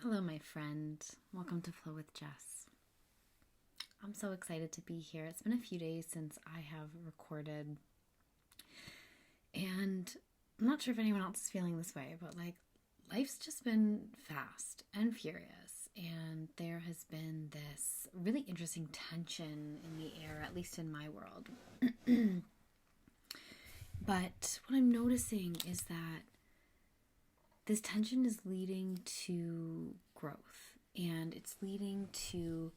Hello, my friend. Welcome to Flow with Jess. I'm so excited to be here. It's been a few days since I have recorded, and I'm not sure if anyone else is feeling this way, but life's just been fast and furious, and there has been this really interesting tension in the air, at least in my world. But what I'm noticing is that this tension is leading to growth, and it's leading to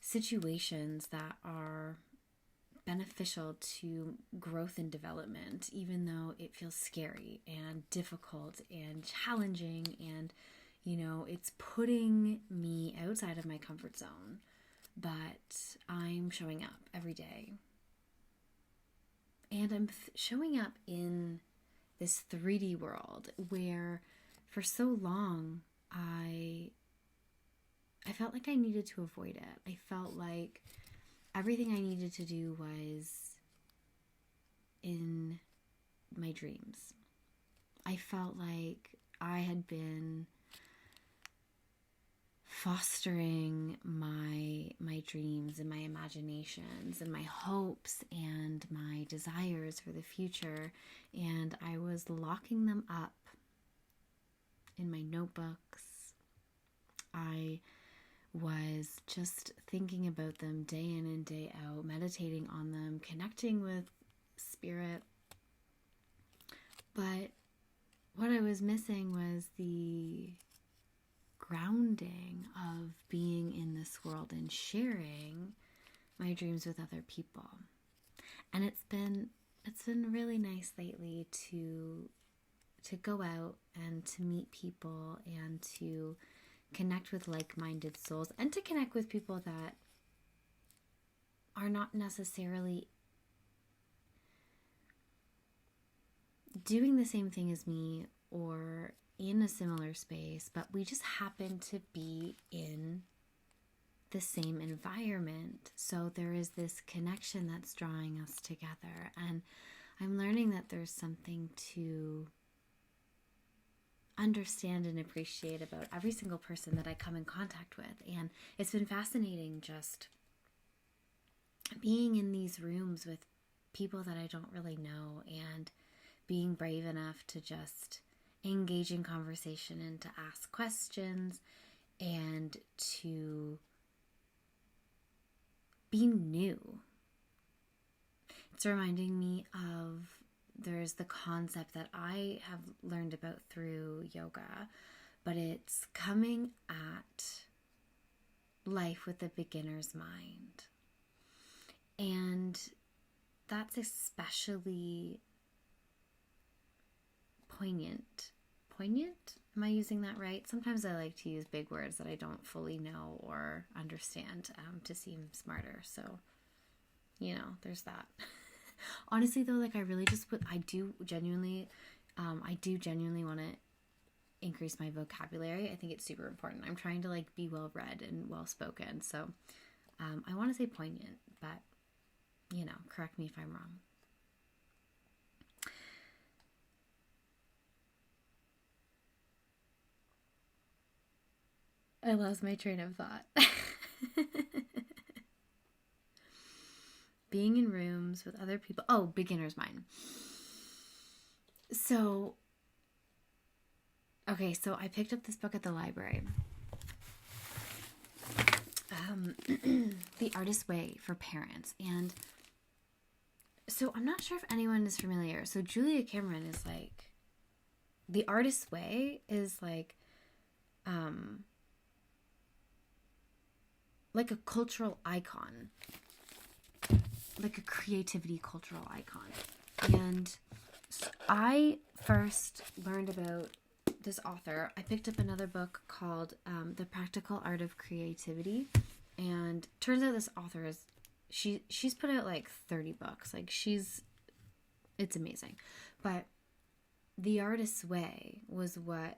situations that are beneficial to growth and development, even though it feels scary and difficult and challenging, and it's putting me outside of my comfort zone. But I'm showing up every day, and I'm showing up in this 3D world where for so long I felt like I needed to avoid it. I felt like everything I needed to do was in my dreams. I felt like I had been fostering my dreams and my imaginations and my hopes and my desires for the future, and I was locking them up in my notebooks. I was just thinking about them day in and day out, meditating on them, connecting with spirit. But what I was missing was the grounding of being in this world and sharing my dreams with other people. And it's been really nice lately to go out and to meet people and to connect with like-minded souls and to connect with people that are not necessarily doing the same thing as me or in a similar space, but we just happen to be in the same environment. So there is this connection that's drawing us together, and I'm learning that there's something to understand and appreciate about every single person that I come in contact with. And it's been fascinating just being in these rooms with people that I don't really know and being brave enough to just engage in conversation and to ask questions and to be new. It's reminding me of, there's the concept that I have learned about through yoga, but it's coming at life with a beginner's mind. And that's especially poignant. Am I using that right? Sometimes I like to use big words that I don't fully know or understand to seem smarter. So, there's that. Honestly, though, I do genuinely want to increase my vocabulary. I think it's super important. I'm trying to be well read and well spoken. So, I want to say poignant, but correct me if I'm wrong. I lost my train of thought. Being in rooms with other people. Oh, beginner's mind. So I picked up this book at the library. The Artist's Way for Parents. And so I'm not sure if anyone is familiar. So Julia Cameron is The Artist's Way is a cultural icon, like a creativity cultural icon. And I first learned about this author. I picked up another book called The Practical Art of Creativity, and turns out this author is she's put out 30 books. It's amazing. But The Artist's Way was what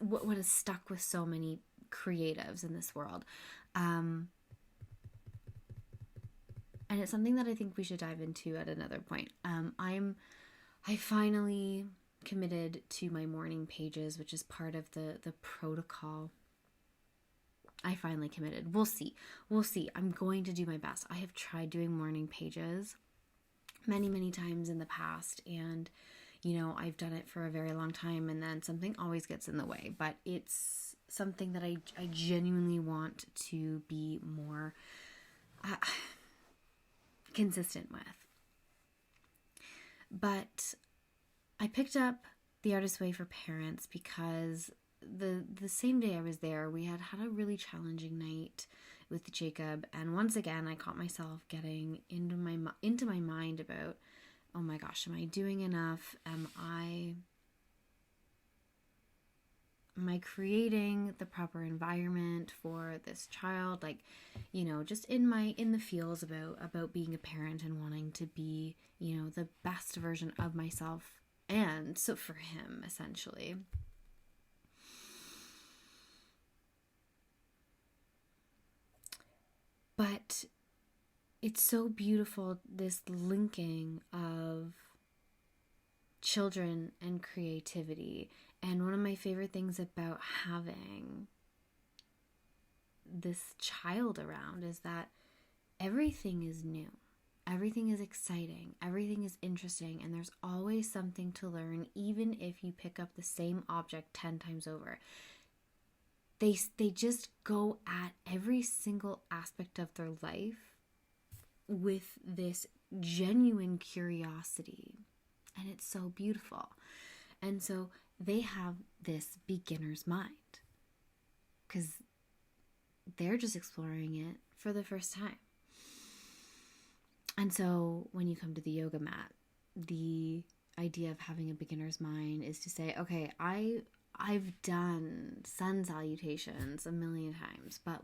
what has stuck with so many creatives in this world. And it's something that I think we should dive into at another point. I finally committed to my morning pages, which is part of the protocol. I finally committed. We'll see. I'm going to do my best. I have tried doing morning pages many, many times in the past, and I've done it for a very long time, and then something always gets in the way. But it's something that I genuinely want to be more consistent with. But I picked up The Artist's Way for Parents because the same day I was there, we had a really challenging night with Jacob, and once again I caught myself getting into my mind about, oh my gosh, am I doing enough? Am I creating the proper environment for this child? Like, just in the feels about being a parent and wanting to be, the best version of myself, and so for him, essentially. But it's so beautiful, this linking of children and creativity. And one of my favorite things about having this child around is that everything is new. Everything is exciting. Everything is interesting. And there's always something to learn, even if you pick up the same object 10 times over. They just go at every single aspect of their life with this genuine curiosity. And it's so beautiful. And so they have this beginner's mind because they're just exploring it for the first time. And so when you come to the yoga mat, the idea of having a beginner's mind is to say, okay, I've done sun salutations a million times, but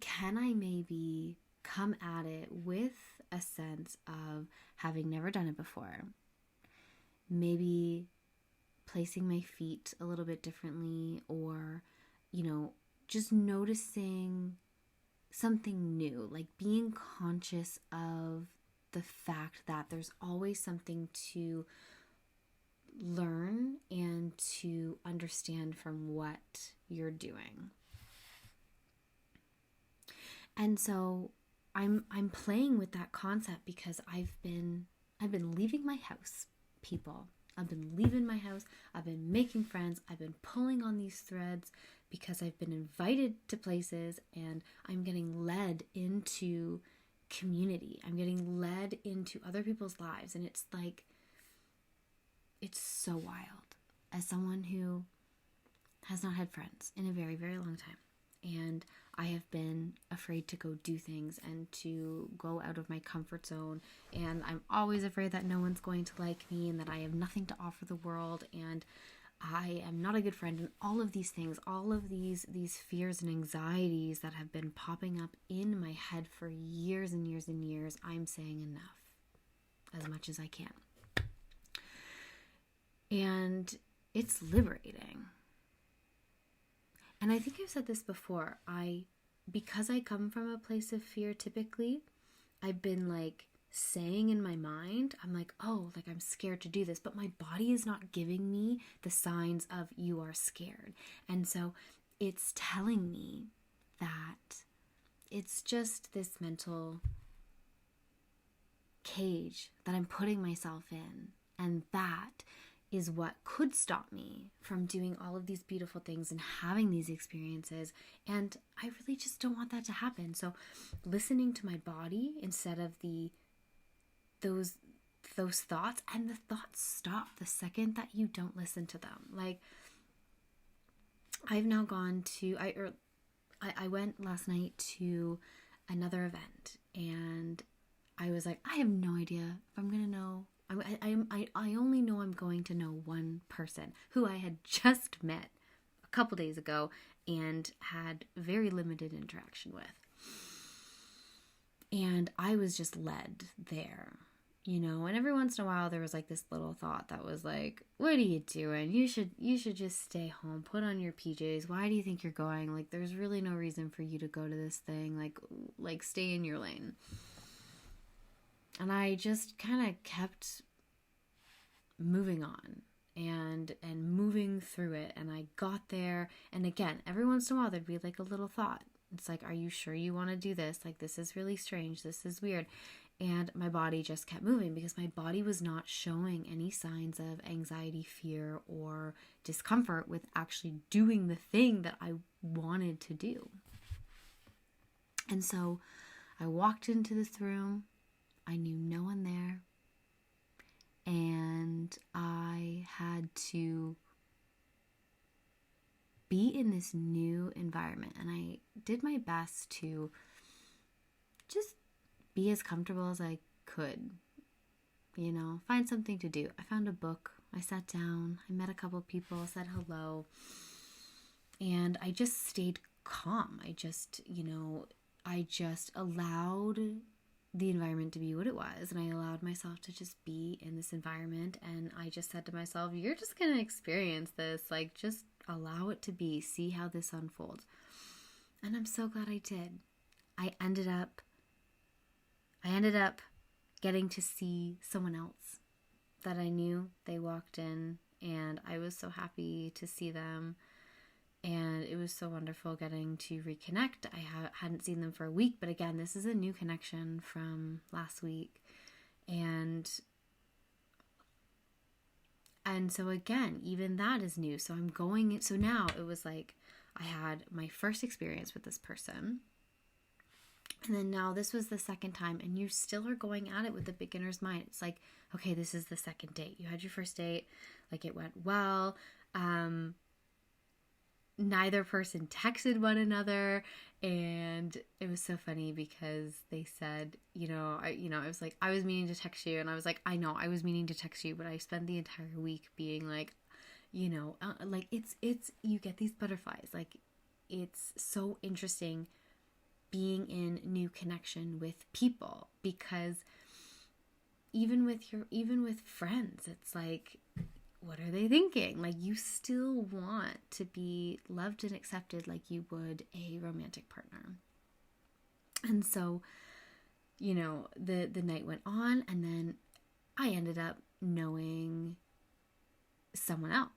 can I maybe come at it with a sense of having never done it before? Maybe placing my feet a little bit differently, or, just noticing something new, like being conscious of the fact that there's always something to learn and to understand from what you're doing. And so I'm playing with that concept because I've been leaving my house, people. I've been leaving my house. I've been making friends. I've been pulling on these threads because I've been invited to places, and I'm getting led into community. I'm getting led into other people's lives, and it's so wild as someone who has not had friends in a very, very long time. And I have been afraid to go do things and to go out of my comfort zone. And I'm always afraid that no one's going to like me and that I have nothing to offer the world and I am not a good friend. And all of these things, all of these fears and anxieties that have been popping up in my head for years and years and years, I'm saying enough as much as I can. And it's liberating. And I think I've said this before, because I come from a place of fear, typically, I've been saying in my mind, I'm I'm scared to do this, but my body is not giving me the signs of you are scared. And so it's telling me that it's just this mental cage that I'm putting myself in. And that is what could stop me from doing all of these beautiful things and having these experiences. And I really just don't want that to happen. So listening to my body instead of those thoughts, and the thoughts stop the second that you don't listen to them. I've now gone to, I went last night to another event, and I was I have no idea if I'm going to know. I only know I'm going to know one person who I had just met a couple days ago and had very limited interaction with. And I was just led there, and every once in a while there was this little thought that was what are you doing? You should just stay home, put on your PJs. Why do you think you're going? There's really no reason for you to go to this thing. Stay in your lane. And I just kind of kept moving on. and moving through it. And I got there, and again, every once in a while there'd be like a little thought. It's like, are you sure you want to do this? Like, this is really strange, this is weird. And my body just kept moving, because my body was not showing any signs of anxiety, fear, or discomfort with actually doing the thing that I wanted to do. And so I walked into this room. I knew no one there. And I had to be in this new environment. And I did my best to just be as comfortable as I could, find something to do. I found a book. I sat down. I met a couple people, said hello. And I just stayed calm. I just allowed the environment to be what it was, and I allowed myself to just be in this environment. And I just said to myself, you're just going to experience this, like, just allow it to be, see how this unfolds. And I'm so glad I did. I ended up getting to see someone else that I knew. They walked in, and I was so happy to see them. And it was so wonderful getting to reconnect. I hadn't seen them for a week, but again, this is a new connection from last week. And so again, even that is new. So so now it was like I had my first experience with this person. And then now this was the second time, and you still are going at it with the beginner's mind. It's like, okay, this is the second date. You had your first date, like, it went well. Neither person texted one another, and it was so funny because they said, I was like, I was meaning to text you, and I was like, I know I was meaning to text you, but I spent the entire week being like, like, it's you get these butterflies. Like, it's so interesting being in new connection with people, because even with friends, it's like, what are they thinking? Like, you still want to be loved and accepted like you would a romantic partner. And so, the night went on, and then I ended up knowing someone else.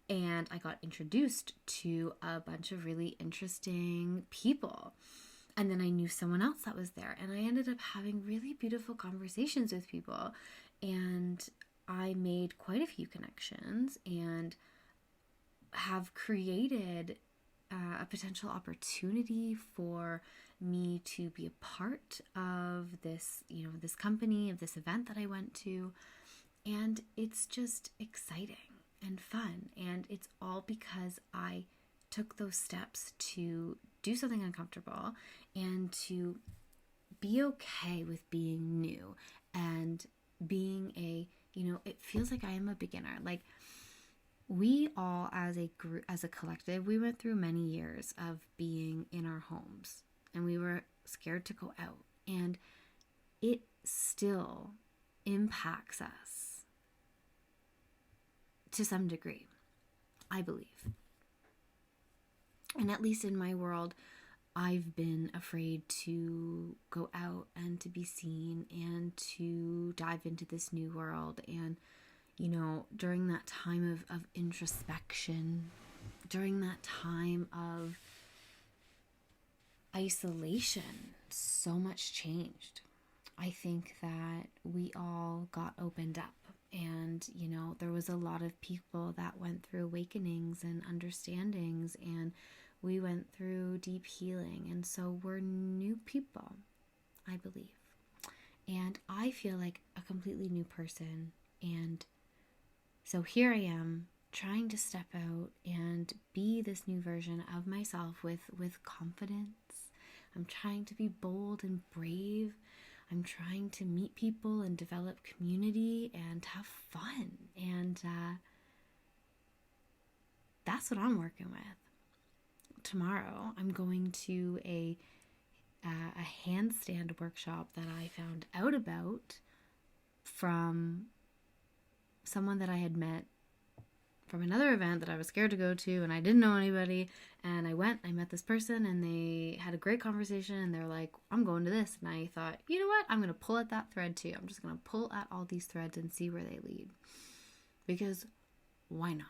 And I got introduced to a bunch of really interesting people. And then I knew someone else that was there. And I ended up having really beautiful conversations with people. And I made quite a few connections and have created a potential opportunity for me to be a part of this, this company, of this event that I went to. And it's just exciting and fun. And it's all because I took those steps to do something uncomfortable and to be okay with being new and being it feels like I am a beginner. Like, we all as a group, as a collective, we went through many years of being in our homes, and we were scared to go out, and it still impacts us to some degree, I believe. And at least in my world, I've been afraid to go out and to be seen and to dive into this new world. And, during that time of introspection, during that time of isolation, so much changed. I think that we all got opened up, and, there was a lot of people that went through awakenings and understandings, and we went through deep healing. And so we're new people, I believe. And I feel like a completely new person. And so here I am trying to step out and be this new version of myself with confidence. I'm trying to be bold and brave. I'm trying to meet people and develop community and have fun. And that's what I'm working with. Tomorrow, I'm going to a handstand workshop that I found out about from someone that I had met from another event that I was scared to go to, and I didn't know anybody. And I met this person, and they had a great conversation, and they're like, I'm going to this. And I thought, you know what? I'm going to pull at that thread too. I'm just going to pull at all these threads and see where they lead. Because why not?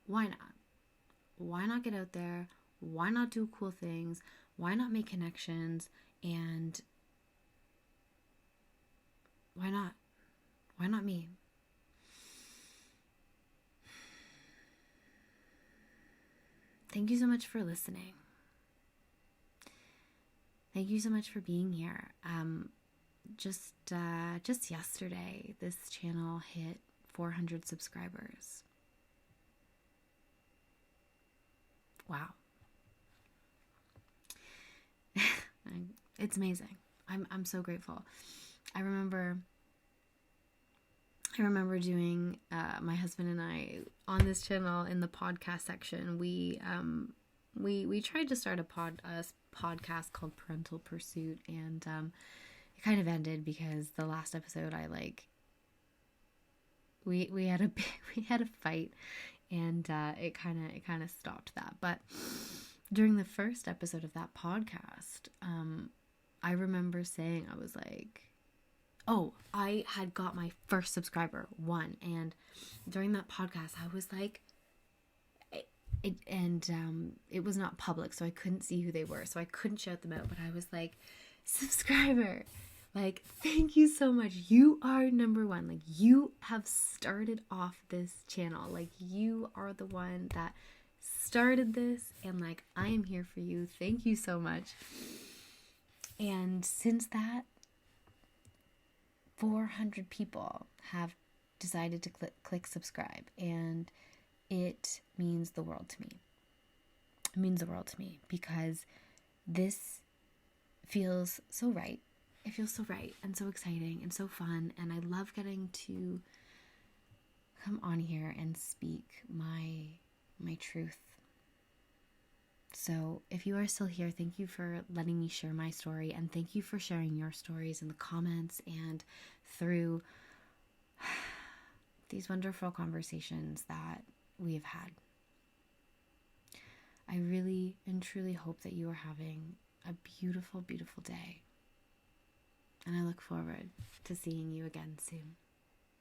Why not? Why not get out there? Why not do cool things? Why not make connections? And why not? Why not me? Thank you so much for listening. Thank you so much for being here. Just yesterday, this channel hit 400 subscribers. Wow. It's amazing. I'm so grateful. I remember doing my husband and I on this channel in the podcast section. We tried to start a podcast called Parental Pursuit, and it kind of ended because the last episode we had a fight, and it kind of stopped that. But during the first episode of that podcast, I remember saying, I was like, oh, I had got my first subscriber, one, and during that podcast, I was like, it was not public, so I couldn't see who they were, so I couldn't shout them out, but I was like, subscriber, like, thank you so much, you are number one, like, you have started off this channel, like, you are the one that started this, and like, I am here for you, thank you so much. And since that, 400 people have decided to click subscribe, and it means the world to me. It means the world to me because this feels so right. It feels so right and so exciting and so fun, and I love getting to come on here and speak my truth. So if you are still here, thank you for letting me share my story, and thank you for sharing your stories in the comments and through these wonderful conversations that we have had. I really and truly hope that you are having a beautiful, beautiful day. And I look forward to seeing you again soon.